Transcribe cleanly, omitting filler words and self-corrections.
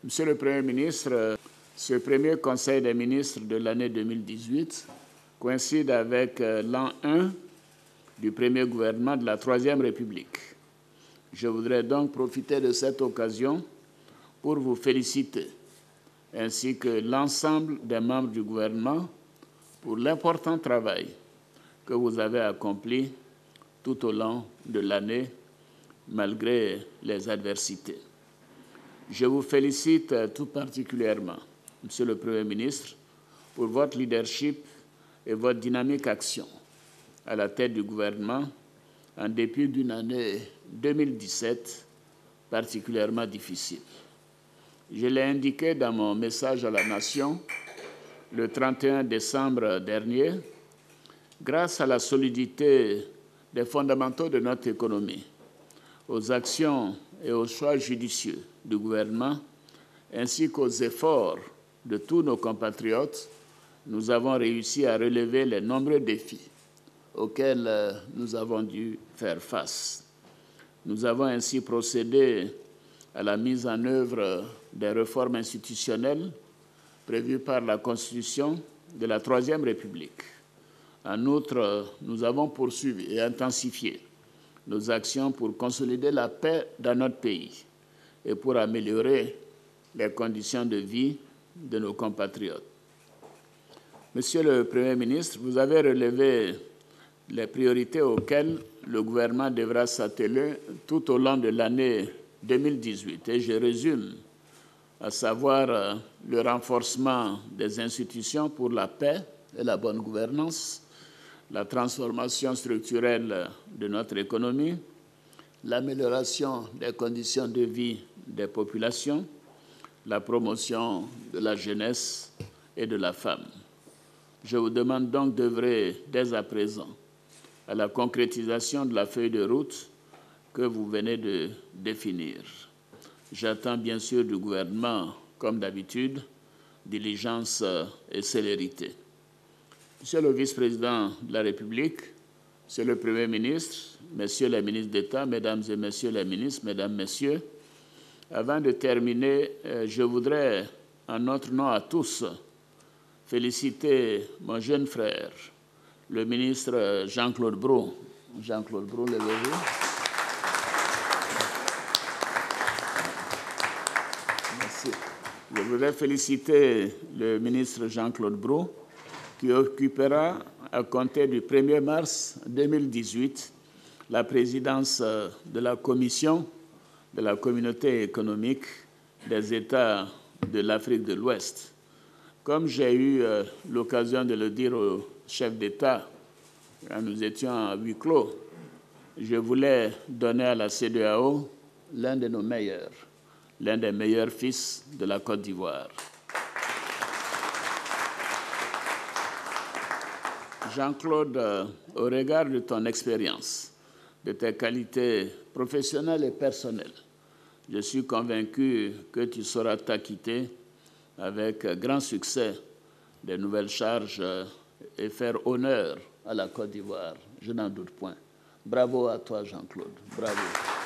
Monsieur le Premier ministre, ce premier Conseil des ministres de l'année 2018 coïncide avec l'an 1 du premier gouvernement de la Troisième République. Je voudrais donc profiter de cette occasion pour vous féliciter, ainsi que l'ensemble des membres du gouvernement, pour l'important travail que vous avez accompli tout au long de l'année, malgré les adversités. Je vous félicite tout particulièrement, Monsieur le Premier ministre, pour votre leadership et votre dynamique action à la tête du gouvernement, en dépit d'une année 2017 particulièrement difficile. Je l'ai indiqué dans mon message à la Nation le 31 décembre dernier, grâce à la solidité des fondamentaux de notre économie, aux actions et aux choix judicieux du gouvernement, ainsi qu'aux efforts de tous nos compatriotes, nous avons réussi à relever les nombreux défis auxquels nous avons dû faire face. Nous avons ainsi procédé à la mise en œuvre des réformes institutionnelles prévues par la Constitution de la Troisième République. En outre, nous avons poursuivi et intensifié nos actions pour consolider la paix dans notre pays et pour améliorer les conditions de vie de nos compatriotes. Monsieur le Premier ministre, vous avez relevé les priorités auxquelles le gouvernement devra s'atteler tout au long de l'année 2018. Et je résume, à savoir le renforcement des institutions pour la paix et la bonne gouvernance, la transformation structurelle de notre économie, l'amélioration des conditions de vie des populations, la promotion de la jeunesse et de la femme. Je vous demande donc d'œuvrer dès à présent à la concrétisation de la feuille de route que vous venez de définir. J'attends bien sûr du gouvernement, comme d'habitude, diligence et célérité. Monsieur le vice-président de la République, Monsieur le Premier ministre, Messieurs les ministres d'État, Mesdames et Messieurs les ministres, Mesdames, Messieurs, avant de terminer, je voudrais, en notre nom à tous, féliciter mon jeune frère, le ministre Jean-Claude Brault. Jean-Claude Brault, levez-vous. Merci. Je voudrais féliciter le ministre Jean-Claude Brault, qui occupera, à compter du 1er mars 2018, la présidence de la Commission de la Communauté économique des États de l'Afrique de l'Ouest. Comme j'ai eu l'occasion de le dire au chef d'État quand nous étions à huis clos, je voulais donner à la CEDEAO l'un de nos meilleurs, l'un des meilleurs fils de la Côte d'Ivoire. Jean-Claude, au regard de ton expérience, de tes qualités professionnelles et personnelles, je suis convaincu que tu sauras t'acquitter avec grand succès des nouvelles charges et faire honneur à la Côte d'Ivoire. Je n'en doute point. Bravo à toi, Jean-Claude. Bravo.